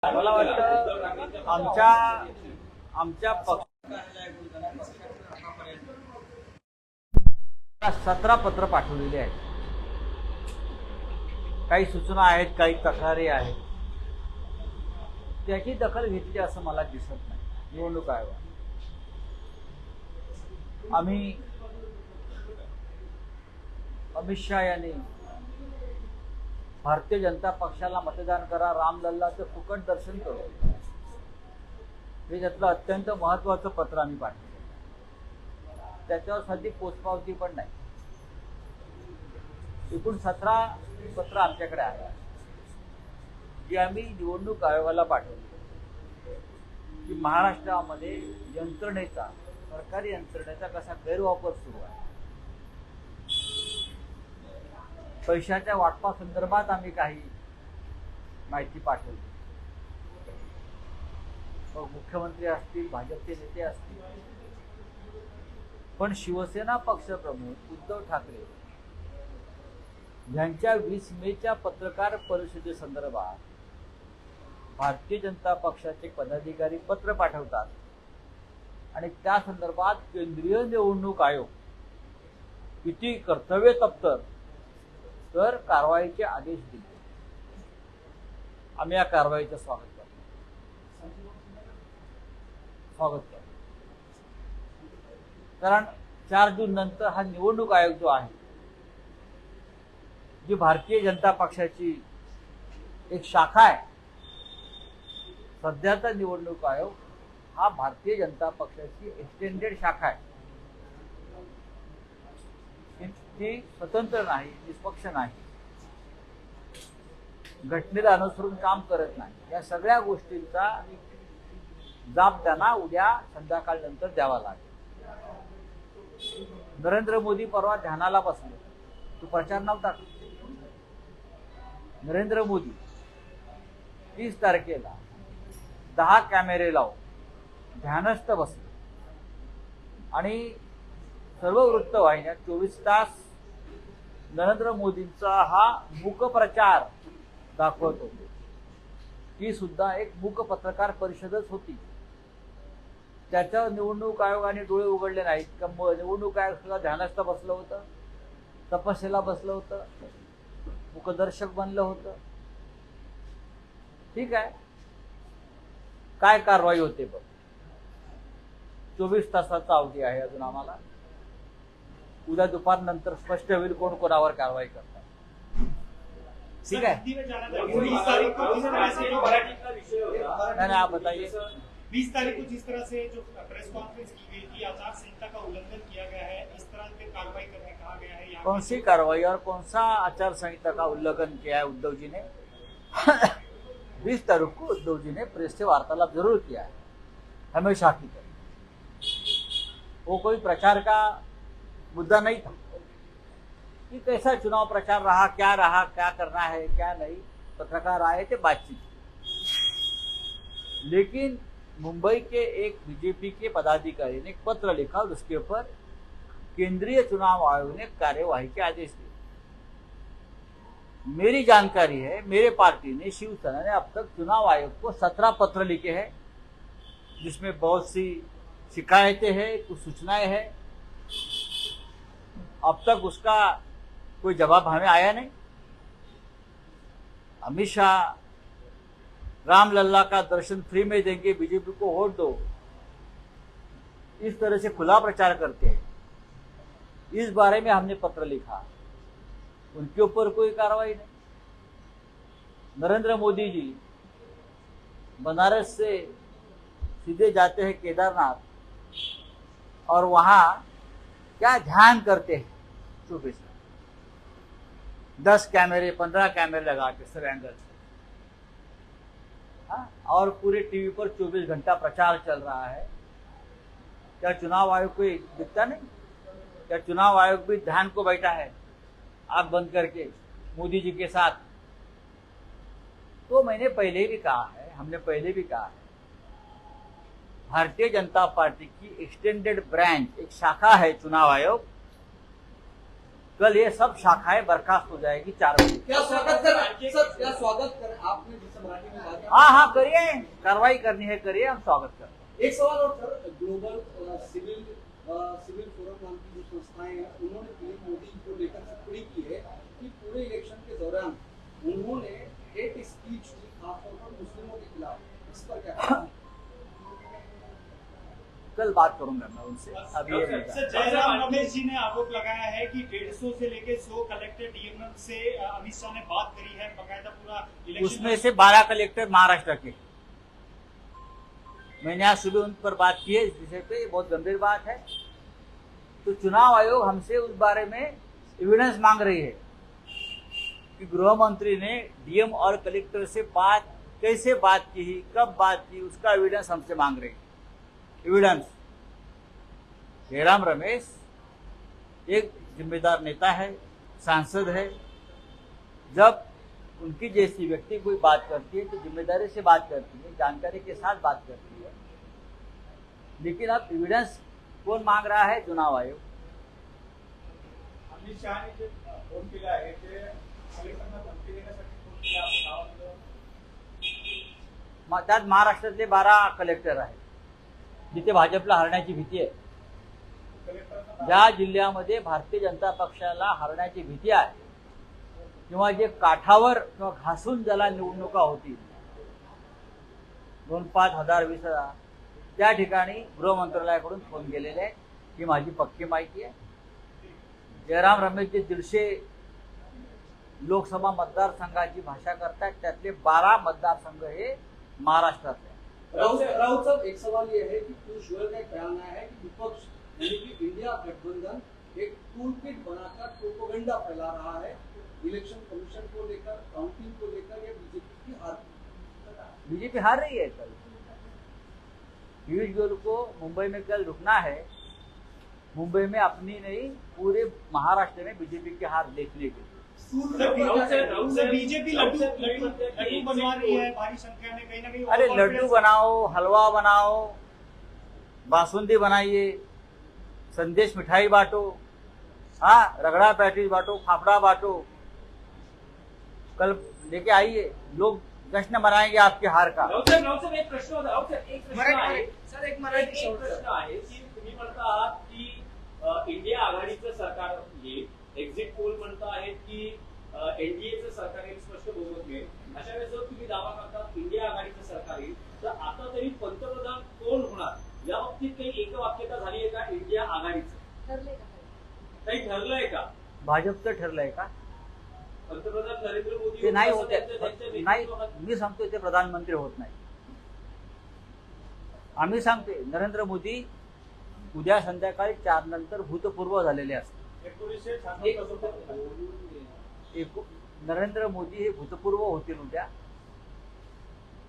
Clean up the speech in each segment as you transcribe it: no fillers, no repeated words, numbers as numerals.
मला वाटतं आमच्या पक्षाला 17 पत्र पाठवलेली आहेत. काही सूचना आहेत, काही तक्रारी आहेत. त्याची दखल घेतली असं मला दिसत नाही. निवडणूक आयोग आम्ही अमित शहा यांनी भारतीय जनता पक्षाला मतदान करा, रामलल्लाचं फुकट दर्शन करू, हे त्यातलं अत्यंत महत्वाचं पत्र आम्ही पाठवलं. त्याच्यावर सध्या पोचपावती पण नाही. एकूण 17 पत्र आमच्याकडे आहे जी आम्ही निवडणूक आयोगाला पाठवली की महाराष्ट्रामध्ये यंत्रणेचा, सरकारी यंत्रणेचा कसा गैरवापर सुरू आहे. पैशाच्या वाटपासंदर्भात आम्ही काही माहिती पाठवली. मग मुख्यमंत्री असतील, भाजपचे नेते असतील, पण शिवसेना पक्षप्रमुख उद्धव ठाकरे यांच्या 20 मेच्या पत्रकार परिषदेसंदर्भात भारतीय जनता पक्षाचे पदाधिकारी पत्र पाठवतात आणि त्या संदर्भात केंद्रीय निवडणूक आयोग किती कर्तव्य तत्पर तर कारवाईचे आदेश दिले. आम्ही या कारवाईचं स्वागत करतो. कारण 4 जून नंतर हा निवडणूक आयोग जो आहे, जी भारतीय जनता पक्षाची एक शाखा आहे, सध्याचा निवडणूक आयोग हा भारतीय जनता पक्षाची एक्सटेंडेड शाखा आहे. ती स्वतंत्र नाही, निष्पक्ष नाही, घटनेला अनुसरून काम करत नाही. या सगळ्या गोष्टींचा जाब त्यांना उद्या संध्याकाळनंतर द्यावा लागेल. नरेंद्र मोदी परवा ध्यानाला बसले, तो प्रचार नव्हता. नरेंद्र मोदी 30 तारखेला 10 कॅमेरे लावून ध्यानस्थ बसले आणि सर्व वृत्तवाहिन्या 24 तास नरेंद्र मोदींचा हा मूक प्रचार दाखवत होते. ती सुद्धा एक मूक पत्रकार परिषदच होती. त्याच्यावर निवडणूक आयोगाने डोळे उघडले नाहीत का? निवडणूक आयोग सुद्धा ध्यानस्थ बसलं होतं, तपस्येला बसलं होतं, मुखदर्शक बनलं होतं. ठीक आहे, काय कारवाई होते बघ. 24 तासाचा अवधी आहे अजून आम्हाला. उद्या दुपारनंतर स्पष्ट होईल कोण कोणावर कारवाई करतात. ठीक है, नहीं आप बताइए. 20 तारीख को जिस तरह से जो प्रेस कॉन्फ्रेंस की गई थी, आचार संहिता का उल्लंघन किया गया है, इस तरह पे कार्रवाई करने कहा गया है. कौन सी कार्रवाई और कौन सा आचार संहिता का उल्लंघन किया है उद्धव जी ने? 20 तारीख को उद्धव जी ने प्रेस से वार्तालाप जरूर किया है, हमेशा की तरह. वो कोई प्रचार का मुद्दा नहीं था कि कैसा चुनाव प्रचार रहा, क्या करना है, क्या नहीं. पत्रकार आए थे, बातचीत. लेकिन मुंबई के एक बीजेपी के पदाधिकारी ने एक पत्र लिखा और उसके ऊपर केंद्रीय चुनाव आयोग ने कार्यवाही के आदेश दिए. मेरी जानकारी है, मेरे पार्टी ने, शिवसेना ने अब तक चुनाव आयोग को 17 पत्र लिखे हैं, जिसमें बहुत सी शिकायतें हैं, कुछ सूचनाएं हैं. अब तक उसका कोई जवाब हमें आया नहीं. अमित शाह रामलल्ला का दर्शन फ्री में देंगे, बीजेपी को वोट दो, इस तरह से खुला प्रचार करते हैं. इस बारे में हमने पत्र लिखा, उनके ऊपर कोई कार्रवाई नहीं. नरेंद्र मोदी जी बनारस से सीधे जाते हैं केदारनाथ और वहां क्या ध्यान करते हैं. 10 कैमरे 15 कैमरे लगा के सब एंगल से, और पूरे टीवी पर 24 घंटा प्रचार चल रहा है. क्या चुनाव आयोग को दिखता नहीं? क्या चुनाव आयोग भी ध्यान को बैठा है आंख बंद करके मोदी जी के साथ? तो मैंने पहले भी कहा है, हमने पहले भी कहा है, भारतीय जनता पार्टी की एक्सटेंडेड ब्रांच, एक शाखा है चुनाव आयोग. कल ये सब शाखाएं बर्खास्त हो जाएगी 4 बजे। क्या स्वागत कर सर, क्या स्वागत कर आपने जिससे मराठी में बात की। हाँ करिए, कार्रवाई करनी है करिए, हम स्वागत करते हैं। एक सवाल और सर, ग्लोबल सिविल फोरम नाम की जो संस्थाएं हैं उन्होंने पीएम मोदी को लेकर टिप्पणी की है कि पूरे इलेक्शन के दौरान उन्होंने हेट स्पीच की, खासतौर पर मुस्लिमों के खिलाफ। इस पर क्या कहना है? कल बात करूंगा मैं उनसे, अभी ये नहीं सर, जयराम रमेश जी ने आरोप लगाया है कि 150 से लेकर 100 कलेक्टर डीएम से अमित शाह ने बात करी है, बकायदा पूरा इलेक्शन उसमें से 12 कलेक्टर महाराष्ट्र के। मैंने आज सुबह उन पर बात की है इस विषय पे, ये बहुत गंभीर बात है। तो चुनाव आयोग हमसे उस बारे में एविडेंस मांग रही है कि गृह मंत्री ने डीएम और कलेक्टर से कैसे बात की, कब बात की, उसका एविडेंस हमसे मांग रही है। एविडेंस। जयराम रमेश एक जिम्मेदार नेता है, सांसद है। जब उनकी जैसी व्यक्ति कोई बात करती है तो जिम्मेदारी से बात करती है, जानकारी के साथ बात करती है। लेकिन अब एविडेंस कौन मांग रहा है? चुनाव आयोग। अमित शहाने जे फोन केला आहे ते कलेक्टरना धमकी देण्यासाठी फोन केला असं गावात त्यात महाराष्ट्रातले 12 कलेक्टर आहेत जिथे भाजपला हरण्याची भीती आहे। ज्या जिल्ह्यामध्ये भारतीय जनता पक्षाला हरण्याची भीती आहे किंवा जे काठावर किंवा घासून ज्याला निवडणुका होतील 2-5 हजार 20,000, त्या ठिकाणी गृह मंत्रालयाकडून फोन गेलेले आहे। ही माझी पक्की माहिती आहे। जयराम रमेश जे 150 लोकसभा मतदारसंघाची भाषा करतात त्यातले 12 मतदारसंघ हे महाराष्ट्रातले। राउत साहब, एक सवाल ये है कि पीयूष गोयल का एक बयान आया है कि विपक्ष यानी कि इंडिया गठबंधन एक टूलकिट बनाकर प्रोपेगेंडा फैला रहा है इलेक्शन कमीशन को लेकर, काउंटिंग को लेकर, या बीजेपी की हार। बीजेपी हार रही है। कल पीयूष गोयल को मुंबई में कल रुकना है। मुंबई में अपनी नहीं, पूरे महाराष्ट्र में बीजेपी की हार देखने के लिए। सर, बीजेपी लड्डू बनवा रही है भारी संख्या में, कहीं ना कहीं अरे लड्डू बनाओ, हलवा बनाओ, बासुंदी बनाइए, संदेश मिठाई बांटो, हाँ रगड़ा पैटीज बांटो, फाफड़ा बांटो, कल लेके आइए, लोग जश्न मनाएंगे आपकी हार का। राऊत साहेब, एक प्रश्न होता। राऊत साहेब, एक प्रश्न आहे सर, एक प्रश्न आहे की तुम्ही म्हणता आहात की इंडिया आघाडीचं सरकार येईल, एक्झिट पोल म्हणता आहेत की एनडीएचं सरकार येईल, स्पष्ट बहुमत मिळेल। अशा वेळेस जर तुम्ही दावा करता इंडिया आघाडीचं सरकार येईल तर आता तरी पंतप्रधान कोण होणार या बाबतीत काही एकवाक्यता झाली आहे का? इंडिया आघाडीचं काही ठरलंय का? भाजपचं ठरलंय का? पंतप्रधान नरेंद्र मोदी ते नाही होत त्यांच्या नाही, नेतृत्वाखाली- मी सांगतोय ते प्रधानमंत्री होत नाही। आम्ही सांगते नरेंद्र मोदी उद्या संध्याकाळी 4 नंतर भूतपूर्व झालेले असतात। 1996 नरेंद्र मोदी हे भूतपूर्व होतील उद्या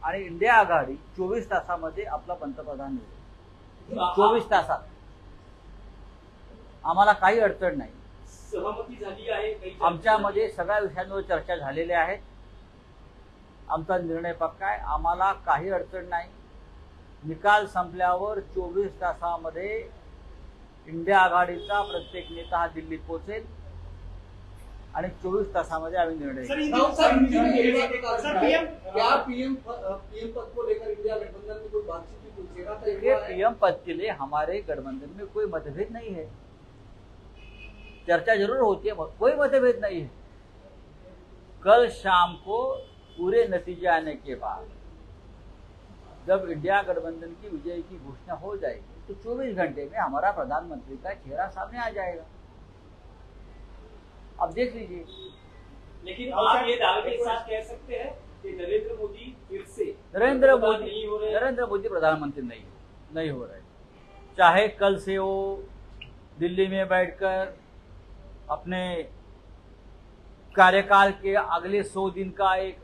आणि इंडिया आघाडी 24 तासामध्ये आपला पंतप्रधान होईल। 24 तासात आम्हाला काही अडचण नाही। सहमती झाली आहे काही? आमच्यामध्ये सगळ्या विषयांवर चर्चा झालेल्या आहेत। आमचा निर्णय पक्का आहे, आम्हाला काही अडचण नाही। निकाल संपल्यावर 24 तासामध्ये इंडिया आघाडीचा प्रत्येक नेता हा दिल्लीत पोहोचेल आणि 24 तासामध्ये आम्ही निर्णय सर, घेऊ। राउत साहब, सर, क्या पीएम पद को लेकर इंडिया गठबंधन में कोई बातचीत की, कोई चेहरा तय देखिए, हुआ है? पीएम पद के लिए हमारे गठबंधन में कोई मतभेद नहीं है। चर्चा जरूर होती है, कोई मतभेद नहीं है। कल शाम को पूरे नतीजे आने के बाद जब इंडिया गठबंधन की विजय की घोषणा हो जाएगी तो 24 घंटे में हमारा प्रधानमंत्री का चेहरा सामने आ जाएगा। अब देख लीजिए। लेकिन आप ये दावे के साथ कह सकते हैं कि नरेंद्र मोदी फिर से नरेंद्र पंतप्रधान नहीं हो रहे? मोदी प्रधानमंत्री नहीं हो रहे। चाहे कल से वो दिल्ली में बैठकर अपने कार्यकाल के अगले 100 दिन का एक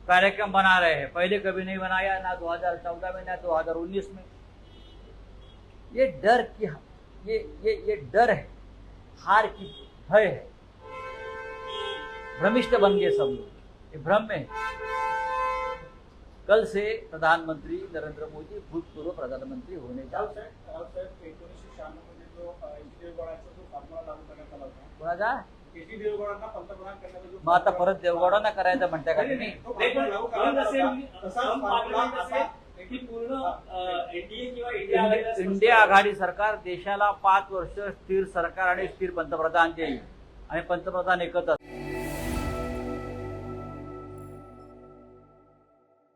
कार्यक्रम बना रहे हैं। पहले कभी नहीं बनाया, ना 2014 में ना 2019 में। ये डर की ये डर है, हार की भय है। भ्रमिष्ठ बन गए सब लोग, ये भ्रम में है। कल से प्रधानमंत्री नरेंद्र मोदी भूतपूर्व प्रधानमंत्री होने जा रहे हैं। 1996 मध्ये जो एच डी देवेगौडाचा जो फॉर्म्युला लागू करण्यात आला होता, कोणाचा एच डी देवेगौडांना पंतप्रधान करण्याचा जो मग आता परत देवगौडांना करायचं म्हणताय का नाही, तुम्ही? नाही, तो नाही, फॉर्म्युला पण लागू हम करण्यात आला असेल- होता. तसाच हम फॉर्म्युला पार्लमेंट आता असेल की पूर्ण एनडीए किंवा इंडिया इंडिया आघाडी सरकार देशाला 5 वर्ष स्थिर सरकार आणि स्थिर पंतप्रधान देईल आणि पंतप्रधान एकच असतील.